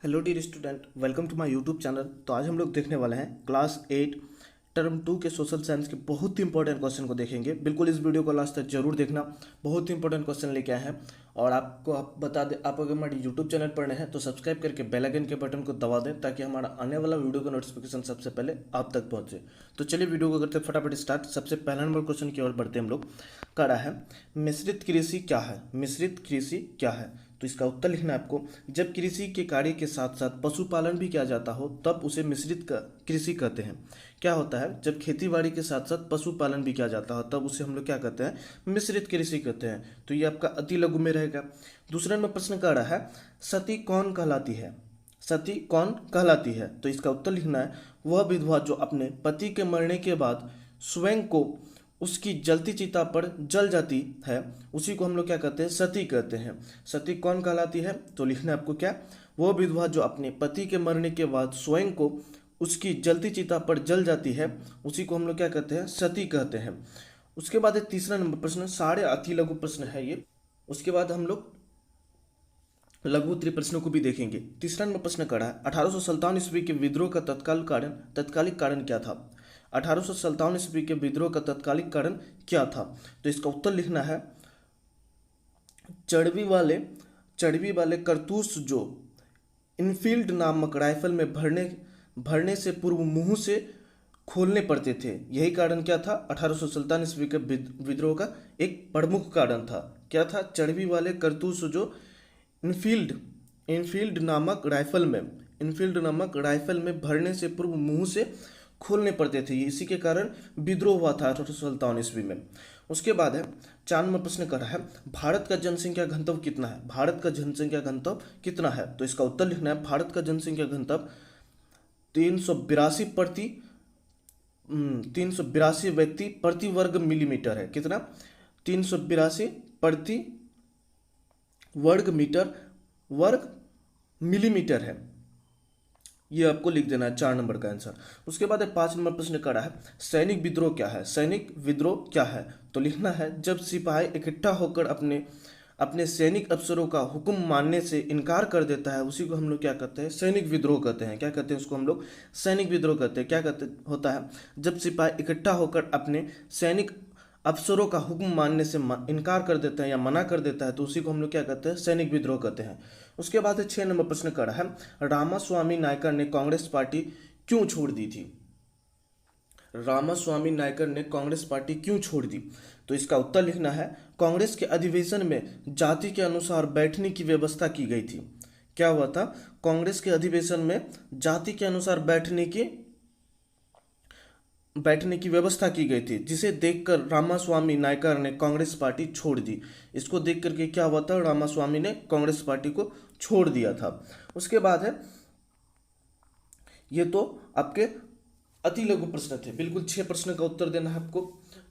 Hello dear student, welcome to my YouTube channel. तो आज हम लोग देखने वाले हैं क्लास 8 टर्म 2 के सोशल साइंस के बहुत ही इंपॉर्टेंट क्वेश्चन को देखेंगे। बिल्कुल इस वीडियो को लास्ट तक जरूर देखना, बहुत ही इंपॉर्टेंट क्वेश्चन लेके आए हैं। और आपको आप बता दें, आप अगर हमारे यूट्यूब चैनल पर नए हैं तो सब्सक्राइब करके बेल आइकन के बटन को दबा दें ताकि हमारा आने वाला वीडियो का नोटिफिकेशन सबसे पहले आप तक पहुंचे। तो चलिए वीडियो को करते फटाफट स्टार्ट। सबसे पहला नंबर क्वेश्चन की ओर बढ़ते हम लोग। कड़ा है, मिश्रित कृषि क्या है? मिश्रित कृषि क्या है? तो इसका उत्तर लिखना है आपको। जब कृषि के कार्य के साथ साथ पशुपालन भी किया जाता हो तब उसे मिश्रित कृषि कहते हैं। क्या होता है? जब खेती बाड़ी के साथ साथ पशुपालन भी किया जाता हो तब उसे हम लोग क्या कहते हैं? मिश्रित कृषि कहते हैं। तो ये आपका अति लघु में रहेगा। दूसरे नंबर प्रश्न कर रहा है, सती कौन कहलाती है? सती कौन कहलाती है? तो इसका उत्तर लिखना है, वह विधवा जो अपने पति के मरने के बाद स्वयं को उसकी जलती चिता पर जल जाती है, उसी को हम लोग क्या कहते हैं? सती कहते हैं। सती कौन कहलाती है? तो लिखना है आपको क्या, वो विधवा जो अपने पति के मरने के बाद स्वयं को उसकी जलती चिता पर जल जाती है, उसी को हम लोग क्या कहते हैं? सती कहते हैं। उसके बाद तीसरा नंबर प्रश्न, सारे अति लघु प्रश्न है ये। उसके बाद हम लोग लघु उत्तरीय प्रश्नों को भी देखेंगे। तीसरा नंबर प्रश्न करा है, 1857 ईस्वी के विद्रोह का तत्कालिक कारण क्या था? 1857 ईस्वी के विद्रोह का तत्कालिक कारण क्या था? तो इसका उत्तर लिखना है, चर्बी वाले चर्बी वाले कारतूस जो इनफील्ड नामक राइफल में भरने से पूर्व मुंह से खोलने पड़ते थे। यही कारण क्या था? 1857 ईस्वी के विद्रोह का एक प्रमुख कारण था। क्या था? चर्बी वाले कारतूस जो इनफील्ड इनफील्ड नामक राइफल में भरने से पूर्व मुंह से खोलने पड़ते थे। इसी के कारण विद्रोह हुआ था 1857 ईस्वी में। उसके बाद है 4 नंबर प्रश्न कर रहा है, भारत का जनसंख्या घनत्व कितना है? भारत का जनसंख्या घनत्व कितना है? तो इसका उत्तर लिखना है, भारत का जनसंख्या घनत्व 382 382 व्यक्ति प्रति वर्ग मिलीमीटर है। कितना? 382 प्रति वर्ग मिलीमीटर है। ये आपको लिख देना है 4 नंबर का आंसर। उसके बाद 5 नंबर प्रश्न करा है, सैनिक विद्रोह क्या है? सैनिक विद्रोह क्या है? तो लिखना है, जब सिपाही इकट्ठा होकर अपने अपने सैनिक अफसरों का हुक्म मानने से इनकार कर देता है, उसी को हम लोग क्या कहते हैं? सैनिक विद्रोह कहते हैं। क्या कहते हैं उसको? हम लोग सैनिक विद्रोह कहते हैं। क्या कहते होता है? जब सिपाही इकट्ठा होकर अपने सैनिक अफसरों का हुक्म मानने से इनकार कर देता है या मना कर देता है, तो उसी को हम लोग क्या कहते हैं? सैनिक विद्रोह कहते हैं। उसके बाद 6 नंबर प्रश्न करा है, रामास्वामी नायकर ने कांग्रेस पार्टी क्यों छोड़ दी थी? रामास्वामी नायकर ने कांग्रेस पार्टी क्यों छोड़ दी? तो इसका उत्तर लिखना है, कांग्रेस के अधिवेशन में जाति के अनुसार बैठने की व्यवस्था की गई थी। क्या हुआ था? कांग्रेस के अधिवेशन में जाति के अनुसार बैठने की व्यवस्था की गई थी, जिसे देखकर रामास्वामी नायकर ने कांग्रेस पार्टी छोड़ दी। इसको देख करके क्या हुआ था? रामास्वामी ने कांग्रेस पार्टी को छोड़ दिया था। उसके बाद है, ये तो आपके अति लघु प्रश्न थे। बिल्कुल 6 प्रश्न का उत्तर देना है आपको।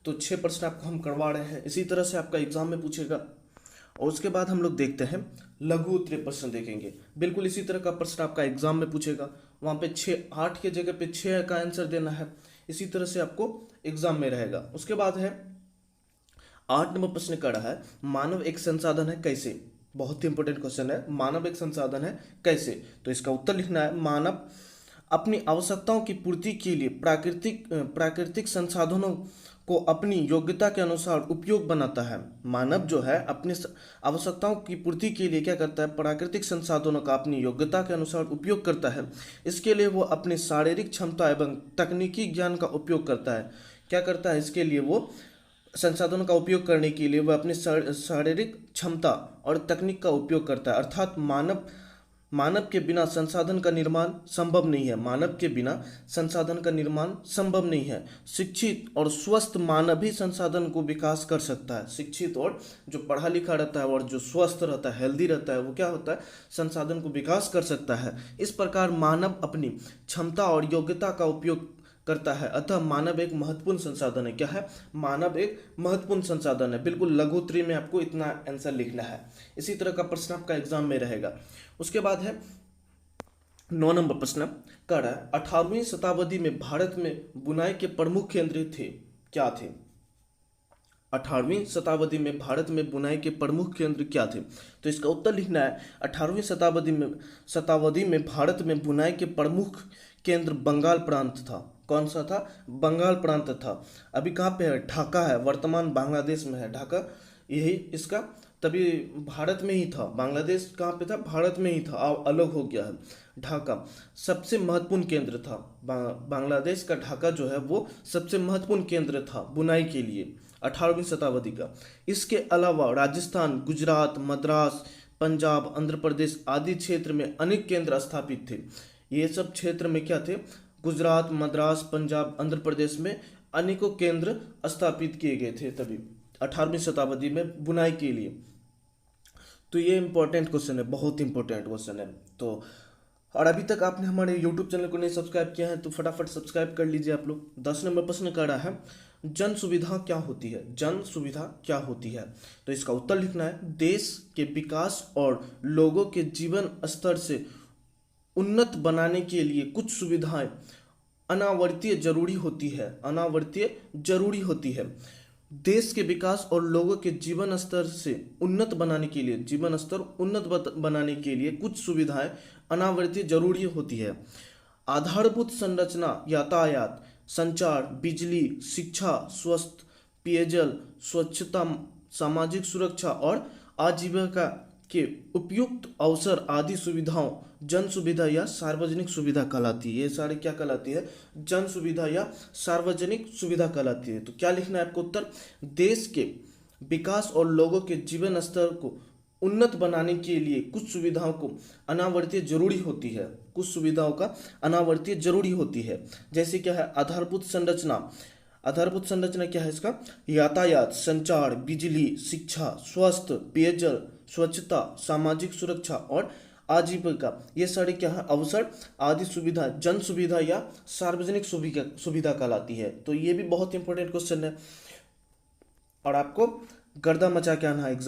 तो 6 प्रश्न आपको हम करवा रहे हैं, इसी तरह से आपका एग्जाम में पूछेगा। और उसके बाद हम लोग देखते हैं लघु उत्तरीय प्रश्न देखेंगे। बिल्कुल इसी तरह का प्रश्न आपका एग्जाम में पूछेगा। वहाँ पे 8 के जगह पे 6 का आंसर देना है। इसी तरह से आपको एग्जाम में रहेगा। उसके बाद है 8 नंबर प्रश्न का रहा है, मानव एक संसाधन है कैसे? बहुत ही इंपॉर्टेंट क्वेश्चन है, मानव एक संसाधन है कैसे? तो इसका उत्तर लिखना है, मानव अपनी आवश्यकताओं की पूर्ति के लिए प्राकृतिक संसाधनों को अपनी योग्यता के अनुसार उपयोग बनाता है। मानव जो है अपनी आवश्यकताओं की पूर्ति के लिए क्या करता है? प्राकृतिक संसाधनों का अपनी योग्यता के अनुसार उपयोग करता है। इसके लिए वो अपनी शारीरिक क्षमता एवं तकनीकी ज्ञान का उपयोग करता है। क्या करता है? इसके लिए वो संसाधनों का उपयोग करने के लिए वह अपनी शारीरिक क्षमता और तकनीक का उपयोग करता है। अर्थात मानव के बिना संसाधन का निर्माण संभव नहीं है। मानव के बिना संसाधन का निर्माण संभव नहीं है। शिक्षित और स्वस्थ मानव ही संसाधन को विकास कर सकता है। शिक्षित और जो पढ़ा लिखा रहता है और जो स्वस्थ रहता है, हेल्दी रहता है, वो क्या होता है? संसाधन को विकास कर सकता है। इस प्रकार मानव अपनी क्षमता और योग्यता का उपयोग करता है। अतः मानव एक महत्वपूर्ण संसाधन है। क्या है? मानव एक महत्वपूर्ण संसाधन है। बिल्कुल लघु उत्तरीय में आपको इतना आंसर लिखना है। इसी तरह का प्रश्न आपका एग्जाम में रहेगा। उसके बाद है 9 नंबर प्रश्न कर रहा है, 18वीं शताब्दी में भारत में बुनाई के प्रमुख केंद्र थे। क्या थे? 18वीं शताब्दी में भारत में बुनाई के प्रमुख केंद्र क्या थे? तो इसका उत्तर लिखना है 18वीं शताब्दी में भारत में बुनाई के प्रमुख केंद्र बंगाल प्रांत था। कौन सा था? बंगाल प्रांत था। अभी कहाँ पे है? ढाका है, वर्तमान बांग्लादेश में है ढाका, यही इसका, तभी भारत में ही था। बांग्लादेश कहाँ पे था? भारत में ही था, अब अलग हो गया है। ढाका सबसे महत्वपूर्ण केंद्र था। बांग्लादेश का ढाका जो है वो सबसे महत्वपूर्ण केंद्र था बुनाई के लिए 18वीं शताब्दी का। इसके अलावा राजस्थान, गुजरात, मद्रास, पंजाब, आंध्र प्रदेश आदि क्षेत्र में अनेक केंद्र स्थापित थे। ये सब क्षेत्र में क्या थे? गुजरात, मद्रास, पंजाब, आंध्र प्रदेश में अनेकों केंद्र स्थापित किए गए थे तभी 18वीं शताब्दी में बुनाई के लिए। तो ये इंपॉर्टेंट क्वेश्चन है, बहुत इंपॉर्टेंट क्वेश्चन है। तो और अभी तक आपने हमारे यूट्यूब चैनल को नहीं सब्सक्राइब किया है तो फटाफट सब्सक्राइब कर लीजिए आप लोग। 10 नंबर प्रश्न कर रहा है, जन सुविधा क्या होती है? जन सुविधा क्या होती है? तो इसका उत्तर लिखना है, देश के विकास और लोगों के जीवन स्तर से उन्नत बनाने के लिए कुछ सुविधाएं अनावर्तीय जरूरी होती है। अनावर्तीय जरूरी होती है। देश के विकास और लोगों के जीवन स्तर से उन्नत बनाने के लिए, जीवन स्तर उन्नत बनाने के लिए कुछ सुविधाएं अनावर्तीय जरूरी होती है। आधारभूत संरचना, यातायात, संचार, बिजली, शिक्षा, स्वास्थ्य, पेयजल, स्वच्छता, सामाजिक सुरक्षा और आजीविका के उपयुक्त अवसर आदि सुविधाओं जन सुविधा या सार्वजनिक सुविधा कहलाती है। ये सारे क्या कहलाती है? जन सुविधा या सार्वजनिक सुविधा कहलाती है। तो क्या लिखना है आपको उत्तर? देश के विकास और लोगों के जीवन स्तर को उन्नत बनाने के लिए कुछ सुविधाओं को अनावर्तीय जरूरी होती है। कुछ सुविधाओं का अनावर्तीय जरूरी होती है। जैसे क्या है? आधारभूत संरचना। आधारभूत संरचना क्या है इसका? यातायात, संचार, बिजली, शिक्षा, स्वास्थ्य, पेयजल, स्वच्छता, सामाजिक सुरक्षा और आजीविका, ये सारे क्या है? अवसर आदि सुविधा जन सुविधा या सार्वजनिक सुविधा कहलाती है। तो ये भी बहुत इंपॉर्टेंट क्वेश्चन है और आपको गर्दा मचा के आना है एग्जाम।